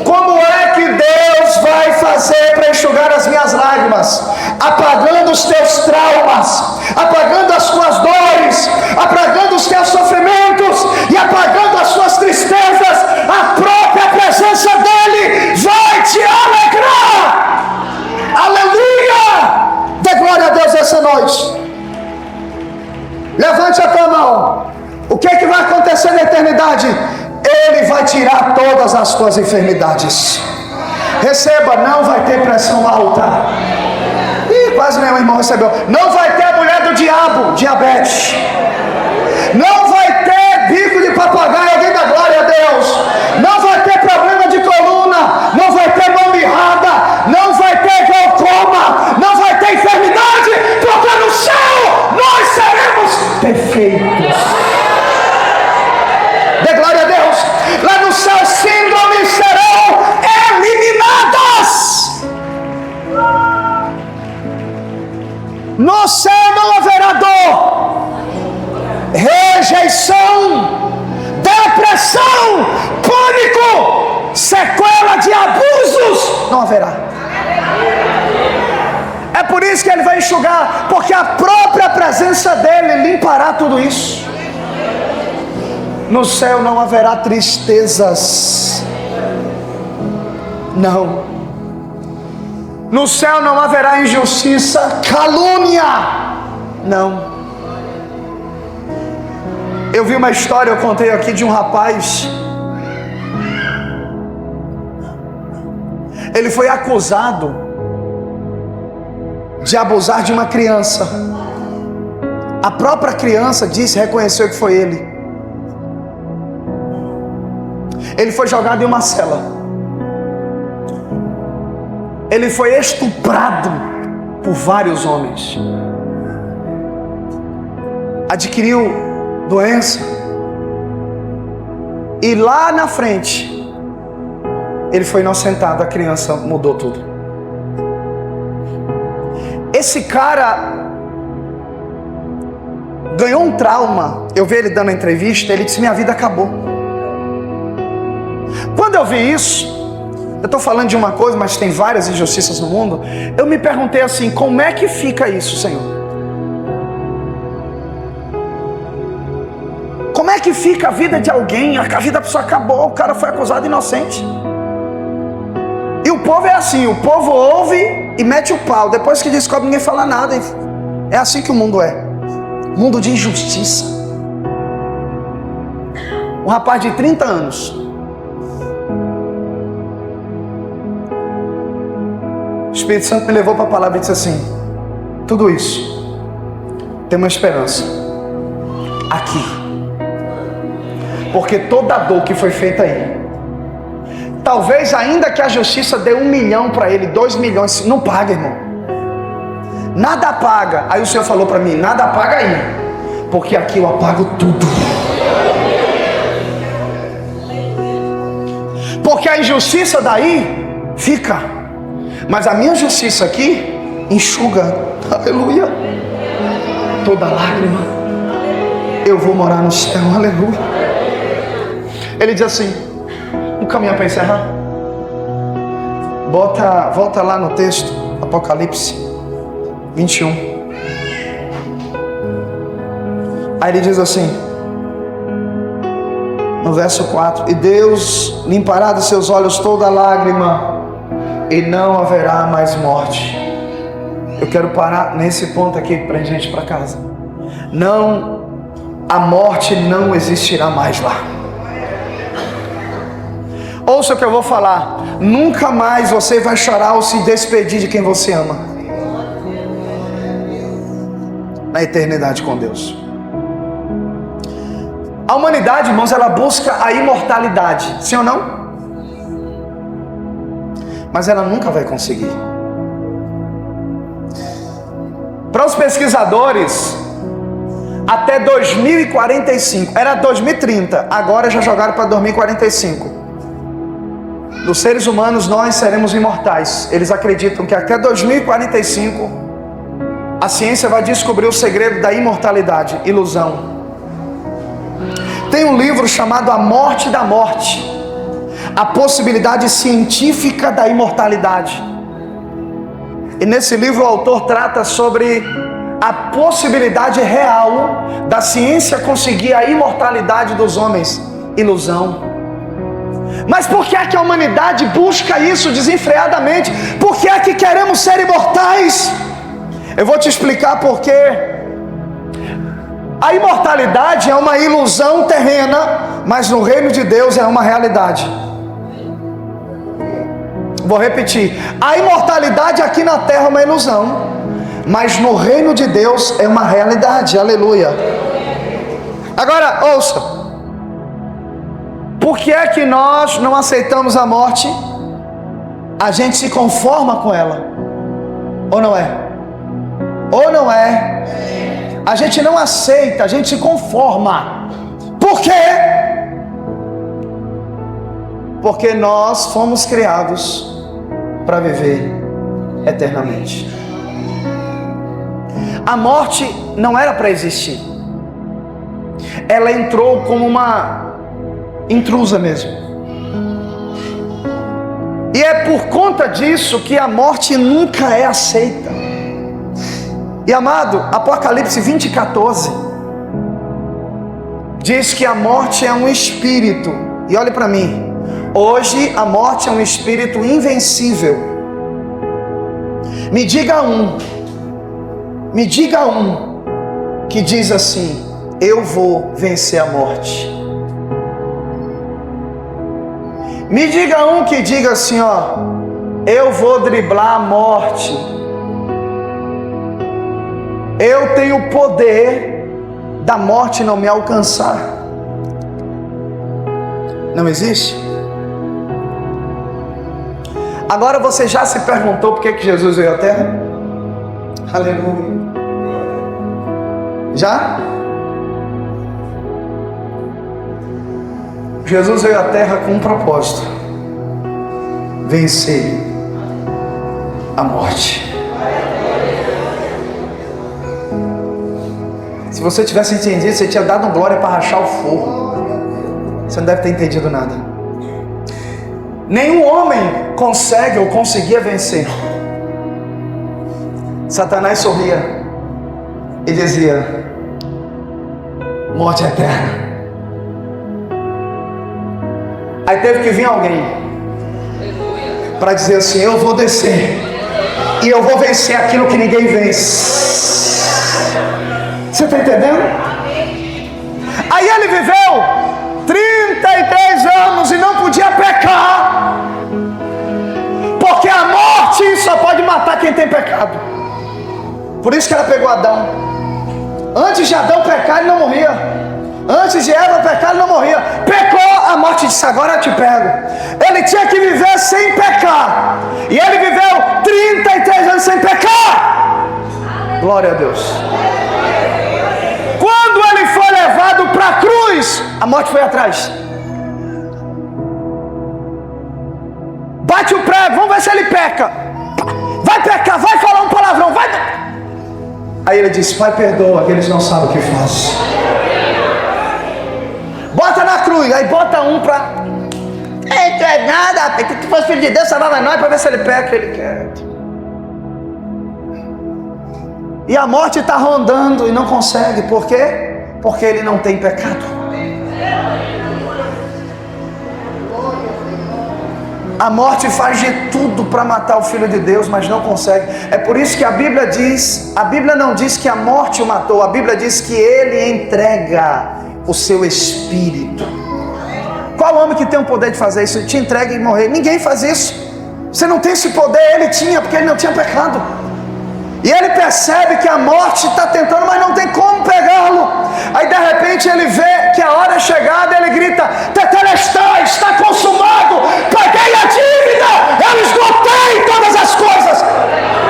Como é que Deus vai fazer para enxugar as minhas lágrimas? Apagando os teus traumas, apagando as tuas dores, apagando os teus sofrimentos e apagando as suas tristezas. A própria presença dEle vai te alegrar. tirar todas as tuas enfermidades. Receba, não vai ter pressão alta. Ih, quase nenhum irmão recebeu. Não vai ter a mulher do diabo, diabetes. Não vai ter bico de papagaio, alguém dá glória a Deus. Não vai ter problema de coluna, não vai ter mão mirrada, não vai ter glaucoma, não vai ter enfermidade, porque no céu nós seremos perfeitos. Dê glória a Deus. Lá no céu síndromes serão eliminadas. No céu não haverá dor, rejeição, depressão, pânico, sequela de abusos, não haverá. É por isso que ele vai enxugar, porque a própria presença dele limpará tudo isso. No céu não haverá tristezas, não. No céu não haverá injustiça, calúnia, não. Eu vi uma história, eu contei aqui, de um rapaz. Ele foi acusado de abusar de uma criança. A própria criança reconheceu que foi ele. Ele foi jogado em uma cela. Ele foi estuprado por vários homens. Adquiriu doença. E lá na frente, ele foi inocentado. A criança mudou tudo. Esse cara ganhou um trauma. Eu vi ele dando a entrevista. Ele disse: minha vida acabou. Quando eu vi isso, eu estou falando de uma coisa, mas tem várias injustiças no mundo. Eu me perguntei assim: como é que fica isso, Senhor? Como é que fica a vida de alguém? A vida da pessoa acabou, o cara foi acusado inocente. E o povo é assim: o povo ouve e mete o pau. Depois que descobre, ninguém fala nada. É assim que o mundo é. Mundo de injustiça. Um rapaz de 30 anos. O Espírito Santo me levou para a palavra e disse assim: tudo isso tem uma esperança aqui, porque toda a dor que foi feita aí, talvez ainda que a justiça dê 1 milhão para ele, 2 milhões, não paga, irmão. Nada paga. Aí o Senhor falou para mim: nada paga aí, porque aqui eu apago tudo. Porque a injustiça daí fica, mas a minha justiça aqui enxuga. Aleluia. Toda lágrima. Eu vou morar no céu. Aleluia. Ele diz assim, vamos caminhar para encerrar. Volta lá no texto, Apocalipse 21. Aí ele diz assim, no verso 4: e Deus limpará dos seus olhos toda lágrima, e não haverá mais morte. Eu quero parar nesse ponto aqui para a gente ir para casa. Não, a morte não existirá mais lá. Ouça o que eu vou falar. Nunca mais você vai chorar ou se despedir de quem você ama na eternidade com Deus. A humanidade, irmãos, ela busca a imortalidade, sim ou não? Mas ela nunca vai conseguir. Para os pesquisadores, até 2045, era 2030, agora já jogaram para 2045. Dos seres humanos, nós seremos imortais. Eles acreditam que até 2045, a ciência vai descobrir o segredo da imortalidade. Ilusão. Tem um livro chamado A Morte da Morte, a possibilidade científica da imortalidade. E nesse livro o autor trata sobre a possibilidade real da ciência conseguir a imortalidade dos homens. Ilusão. Mas por que é que a humanidade busca isso desenfreadamente? Por que é que queremos ser imortais? Eu vou te explicar por quê. A imortalidade é uma ilusão terrena mas no reino de Deus é uma realidade. Vou repetir: a imortalidade aqui na terra é uma ilusão, mas no reino de Deus é uma realidade. Aleluia. Agora ouça: por que é que nós não aceitamos a morte? A gente se conforma com ela, ou não é? Ou não é? A gente não aceita, a gente se conforma. Por quê? Porque nós fomos criados para viver eternamente. A morte não era para existir. Ela entrou como uma intrusa mesmo. E é por conta disso que a morte nunca é aceita. E amado, Apocalipse 20:14 diz que a morte é um espírito. E olhe para mim, hoje a morte é um espírito invencível. Me diga um que diz assim: eu vou vencer a morte. Me diga um que diga assim, ó: eu vou driblar a morte. Eu tenho poder da morte não me alcançar. Não existe? Agora você já se perguntou por que Jesus veio à terra? Aleluia. Já? Jesus veio à terra com um propósito: vencer a morte. Se você tivesse entendido, você tinha dado glória para rachar o fogo. Você não deve ter entendido nada. Nenhum homem consegue ou conseguia vencer. Satanás sorria e dizia: morte eterna. Aí teve que vir alguém para dizer assim: eu vou descer e eu vou vencer aquilo que ninguém vence. Você está entendendo? Aí ele viveu 33 anos e não podia pecar, porque a morte só pode matar quem tem pecado. Por isso que ela pegou Adão. Antes de Adão pecar, ele não morria. Antes de Eva pecar, ele não morria. Pecou, a morte disse: agora eu te pego. Ele tinha que viver sem pecar, e ele viveu 33 anos sem pecar. Glória a Deus. Quando ele foi levado para a cruz, a morte foi atrás. Bate o prego, vamos ver se ele peca. Vai pecar, vai falar um palavrão, vai. Aí ele disse: Pai, perdoa, que eles não sabem o que fazem. Bota na cruz, aí bota um para. Ei, tu é nada, se tu fosse filho de Deus, salvava nós para ver se ele peca. Ele quer. E a morte está rondando e não consegue. Por quê? Porque ele não tem pecado. A morte faz de tudo para matar o Filho de Deus, mas não consegue. É por isso que a Bíblia não diz que a morte o matou. A Bíblia diz que ele entrega o seu espírito. Qual homem que tem o poder de fazer isso? Ele te entrega e morrer. Ninguém faz isso. Você não tem esse poder. Ele tinha, porque ele não tinha pecado. E ele percebe que a morte está tentando, mas não tem como pegá-lo. Aí de repente ele vê que a hora é chegada, ele grita: Tetelestai, está consumado, paguei a dívida, eu esgotei todas as coisas.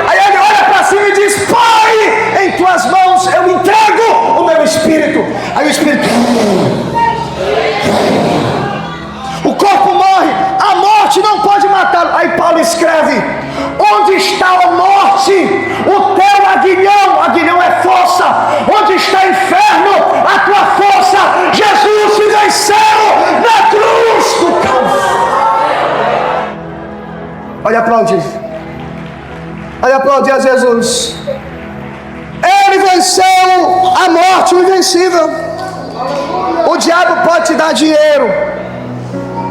Aí ele olha para cima e diz: Pai, em tuas mãos eu entrego o meu espírito. Aí o espírito, o corpo morre, a morte não pode matá-lo. Aí Paulo escreve: onde está a morte? O teu aguilhão é força. Onde está o inferno? A tua força. Jesus te venceu na cruz do Calvário. Olha, aplaudir. Olha, aplaudir a Jesus. Ele venceu a morte, o invencível. O diabo pode te dar dinheiro,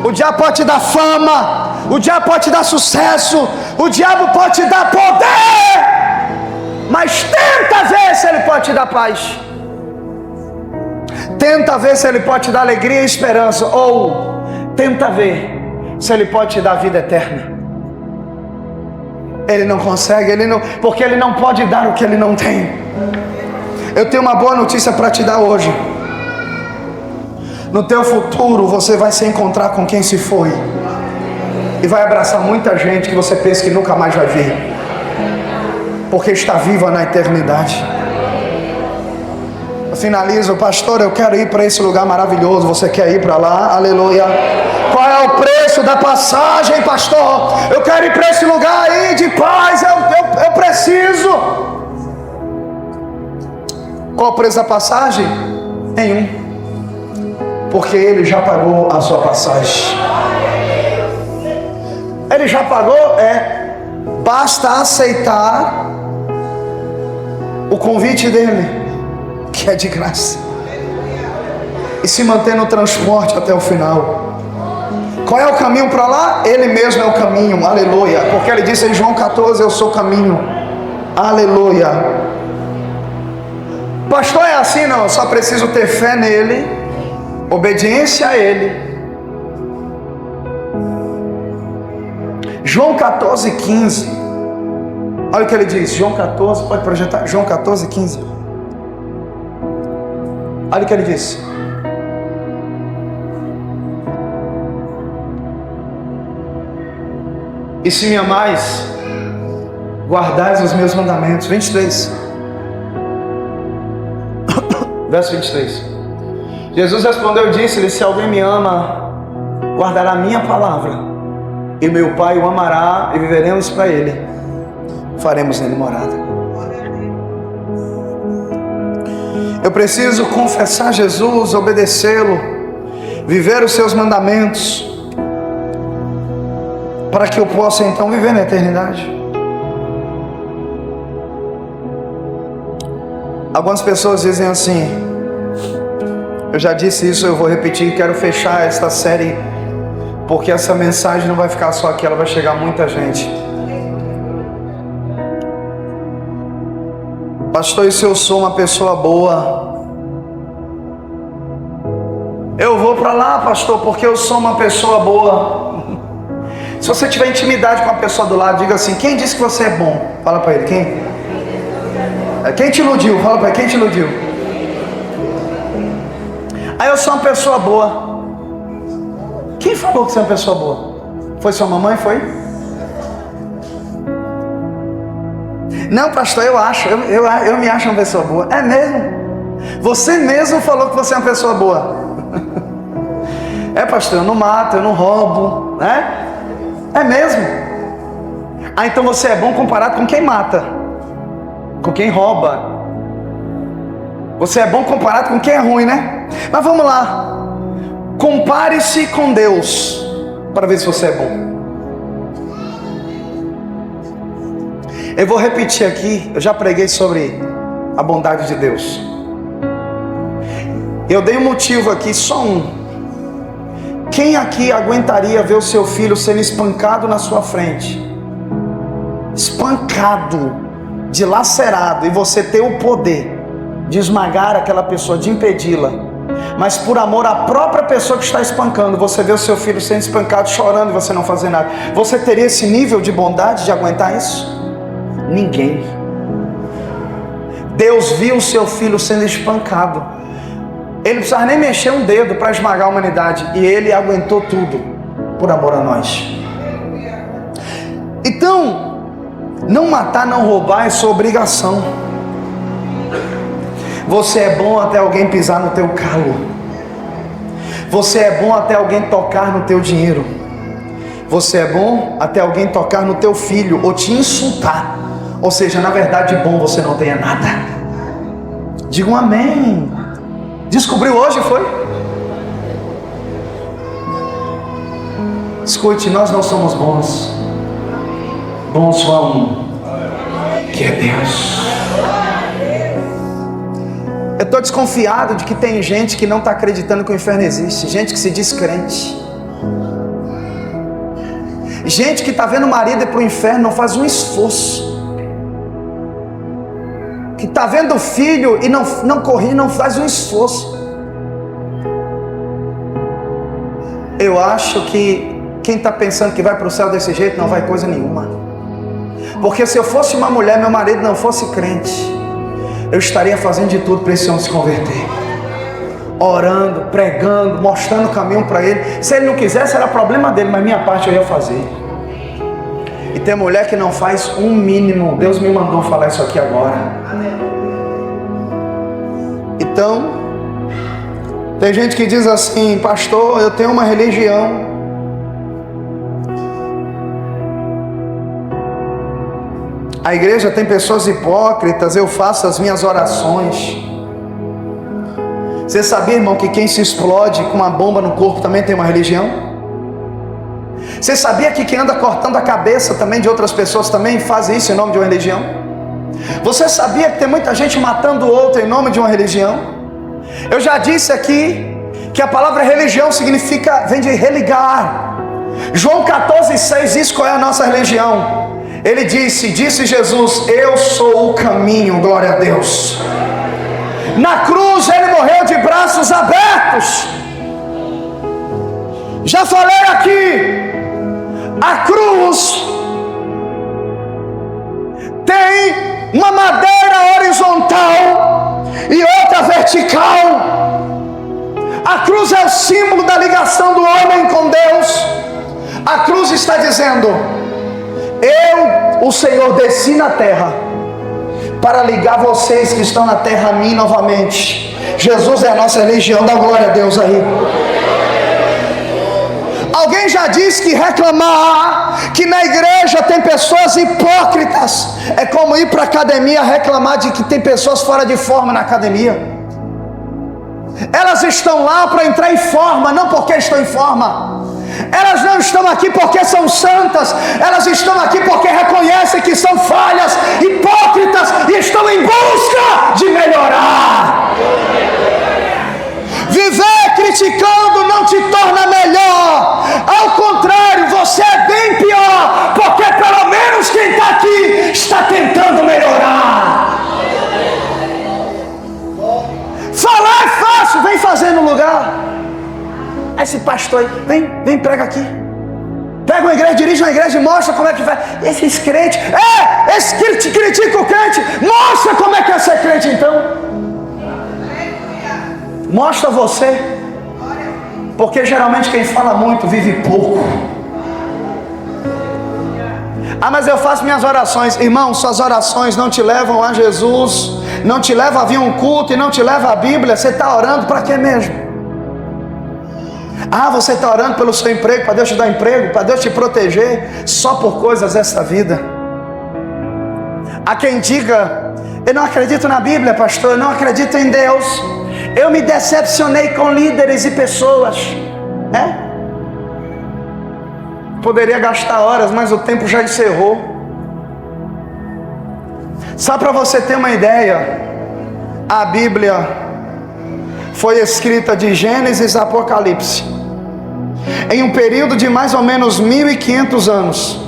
o diabo pode te dar fama, o diabo pode te dar sucesso, o diabo pode te dar poder, mas tenta ver se ele pode te dar paz. Tenta ver se Ele pode te dar alegria e esperança, ou tenta ver se Ele pode te dar vida eterna. Ele não consegue, porque Ele não pode dar o que Ele não tem. Eu tenho uma boa notícia para te dar hoje. No teu futuro você vai se encontrar com quem se foi, e vai abraçar muita gente que você pensa que nunca mais vai ver, porque está viva na eternidade. Eu finalizo, pastor, eu quero ir para esse lugar maravilhoso. Você quer ir para lá? Aleluia. Qual é o preço da passagem, pastor? Eu quero ir para esse lugar aí de paz. Eu preciso. Qual o preço da passagem? Nenhum, porque Ele já pagou a sua passagem. Ele já pagou? Basta aceitar o convite dele, que é de graça, e se manter no transporte até o final. Qual é o caminho para lá? Ele mesmo é o caminho, aleluia, porque Ele disse em João 14, eu sou o caminho, aleluia. Pastor, é assim? Não, eu só preciso ter fé nele, obediência a Ele. João 14, 15, olha o que Ele diz. João 14, pode projetar, João 14, 15. Olha o que Ele disse. E se me amais, guardais os meus mandamentos. 23. Verso 23. Jesus respondeu e disse-lhe: se alguém me ama, guardará a minha palavra, e meu Pai o amará, e viveremos para Ele, faremos nele morada. Eu preciso confessar Jesus, obedecê-lo, viver os seus mandamentos, para que eu possa então viver na eternidade. Algumas pessoas dizem assim, eu já disse isso, eu vou repetir, quero fechar esta série, porque essa mensagem não vai ficar só aqui, ela vai chegar a muita gente. Pastor, e se eu sou uma pessoa boa? Eu vou para lá, pastor, porque eu sou uma pessoa boa. Se você tiver intimidade com a pessoa do lado, diga assim: quem disse que você é bom? Fala para ele, quem? Quem te iludiu? Fala para ele, quem te iludiu? Aí eu sou uma pessoa boa. Quem falou que você é uma pessoa boa? Foi sua mamãe, foi? Não, pastor, eu acho, eu me acho uma pessoa boa. É mesmo? Você mesmo falou que você é uma pessoa boa. É, pastor, eu não mato, eu não roubo, né? É mesmo? Ah, então você é bom comparado com quem mata, com quem rouba. Você é bom comparado com quem é ruim, né? Mas vamos lá. Compare-se com Deus para ver se você é bom. Eu vou repetir aqui, eu já preguei sobre a bondade de Deus. Eu dei um motivo aqui, só um. Quem aqui aguentaria ver o seu filho sendo espancado na sua frente? Espancado, dilacerado, e você ter o poder de esmagar aquela pessoa, de impedi-la, mas por amor à própria pessoa que está espancando, você vê o seu filho sendo espancado, chorando, e você não fazer nada. Você teria esse nível de bondade de aguentar isso? Ninguém. Deus viu o seu filho sendo espancado, ele não precisava nem mexer um dedo para esmagar a humanidade, e ele aguentou tudo por amor a nós. Então, não matar, não roubar é sua obrigação. Você é bom até alguém pisar no teu calo. Você é bom até alguém tocar no teu dinheiro. Você é bom até alguém tocar no teu filho ou te insultar. Ou seja, na verdade, bom você não tenha nada. Diga um amém. Descobriu hoje, foi? Escute, nós não somos bons. Bom só um, que é Deus. Eu estou desconfiado de que tem gente que não está acreditando que o inferno existe. Gente que se diz crente. Gente que está vendo o marido ir para o inferno, não faz um esforço. Que está vendo o filho e não corrige, não faz um esforço. Eu acho que quem está pensando que vai para o céu desse jeito não vai coisa nenhuma. Porque se eu fosse uma mulher, meu marido não fosse crente, eu estaria fazendo de tudo para esse homem se converter, orando, pregando, mostrando o caminho para ele. Se ele não quisesse, era problema dele, mas minha parte eu ia fazer. E tem mulher que não faz um mínimo. Deus me mandou falar isso aqui agora. Então, tem gente que diz assim: pastor, eu tenho uma religião. A igreja tem pessoas hipócritas, eu faço as minhas orações. Você sabia, irmão, que quem se explode com uma bomba no corpo também tem uma religião? Você sabia que quem anda cortando a cabeça também de outras pessoas também faz isso em nome de uma religião? Você sabia que tem muita gente matando o outro em nome de uma religião? Eu já disse aqui que a palavra religião vem de religar. João 14,6 diz qual é a nossa religião. Ele disse Jesus: eu sou o caminho, glória a Deus. Na cruz ele morreu de braços abertos. Já falei aqui, a cruz tem uma madeira horizontal e outra vertical. A cruz é o símbolo da ligação do homem com Deus. A cruz está dizendo: eu, o Senhor, desci na terra para ligar vocês que estão na terra a mim novamente. Jesus é a nossa religião. Dá glória a Deus aí. Alguém já disse que reclamar que na igreja tem pessoas hipócritas é como ir para a academia reclamar de que tem pessoas fora de forma na academia. Elas estão lá para entrar em forma, não porque estão em forma. Elas não estão aqui porque são santas, elas estão aqui porque reconhecem que são falhas, hipócritas e estão em busca de melhorar. Viver criticando não te torna melhor, ao contrário, você é bem pior, porque pelo menos quem está aqui está tentando melhorar. Falar é fácil, vem fazer no lugar. Esse pastor aí, vem prega aqui. Pega uma igreja, dirige uma igreja e mostra como é que vai. Esses crentes, esse que critica o crente, mostra como é que é ser crente então. Mostra você. Porque geralmente quem fala muito vive pouco. Ah, mas eu faço minhas orações. Irmão, suas orações não te levam a Jesus, não te levam a vir um culto e não te levam a Bíblia. Você está orando para quê mesmo? Ah, você está orando pelo seu emprego, para Deus te dar emprego, para Deus te proteger, só por coisas dessa vida. Há quem diga: eu não acredito na Bíblia, pastor, eu não acredito em Deus, eu me decepcionei com líderes e pessoas. Poderia gastar horas, mas o tempo já encerrou. Só para você ter uma ideia, a Bíblia foi escrita de Gênesis a Apocalipse em um período de mais ou menos 1500 anos,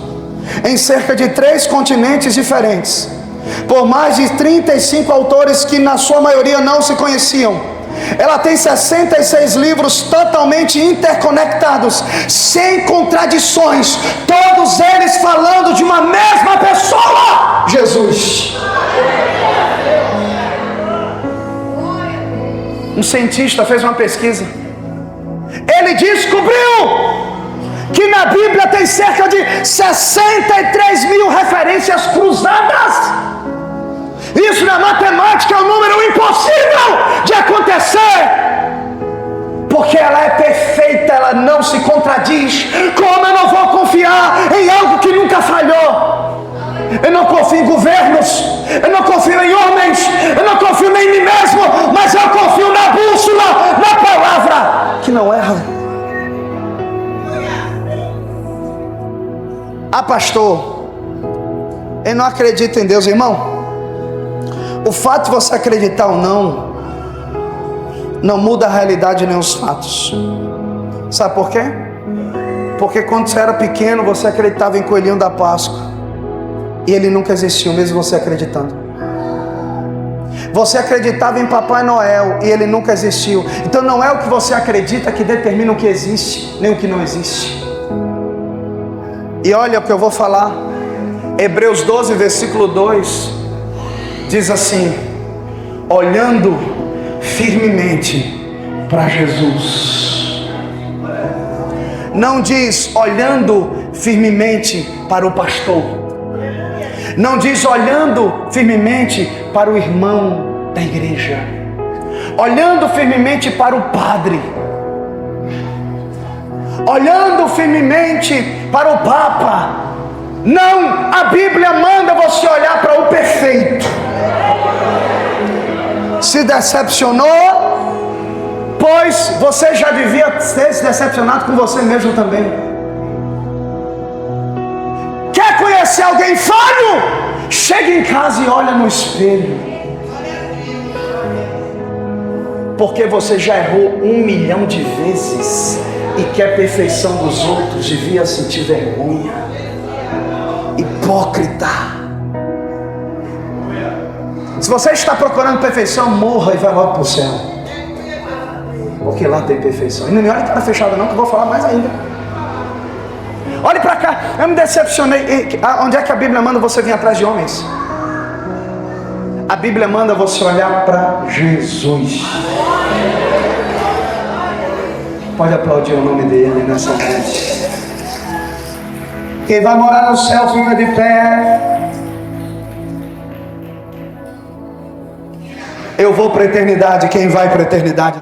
em cerca de 3 continentes diferentes, por mais de 35 autores que na sua maioria não se conheciam. Ela tem 66 livros totalmente interconectados, sem contradições, todos eles falando de uma mesma pessoa, Jesus. Um cientista fez uma pesquisa. Ele descobriu que na Bíblia tem cerca de 63 mil referências cruzadas. Isso na matemática é um número impossível de acontecer, porque ela é perfeita, ela não se contradiz. Como eu não vou confiar em algo que nunca falhou? Eu não confio em governos, eu não confio em homens, eu não confio nem em mim mesmo, mas eu confio na bússola, na palavra que não erra. Ah, pastor, eu não acredito em Deus. Irmão, o fato de você acreditar ou não muda a realidade nem os fatos. Sabe por quê? Porque quando você era pequeno, você acreditava em coelhinho da Páscoa, e ele nunca existiu, mesmo você acreditando. Você acreditava em Papai Noel e ele nunca existiu. Então não é o que você acredita que determina o que existe, nem o que não existe. E olha o que eu vou falar. Hebreus 12, versículo 2 diz assim: olhando firmemente para Jesus. Não diz olhando firmemente para o pastor. Não diz olhando firmemente para o irmão da igreja. Olhando firmemente para o padre. Olhando firmemente para o Papa. Não, a Bíblia manda você olhar para o perfeito. Se decepcionou? Pois você já devia ter se decepcionado com você mesmo também. Quer conhecer alguém falho? Chega em casa e olha no espelho. Porque você já errou 1 milhão de vezes e quer a perfeição dos outros, devia sentir vergonha. Hipócrita. Se você está procurando perfeição, morra e vai logo para o céu. Porque lá tem perfeição. E não me olha cara fechada não, que eu vou falar mais ainda. Olhe para cá, eu me decepcionei. Onde é que a Bíblia manda você vir atrás de homens? A Bíblia manda você olhar para Jesus. Pode aplaudir o nome dele nessa noite. Quem vai morar no céu fica de pé. Eu vou para a eternidade. Quem vai para a eternidade?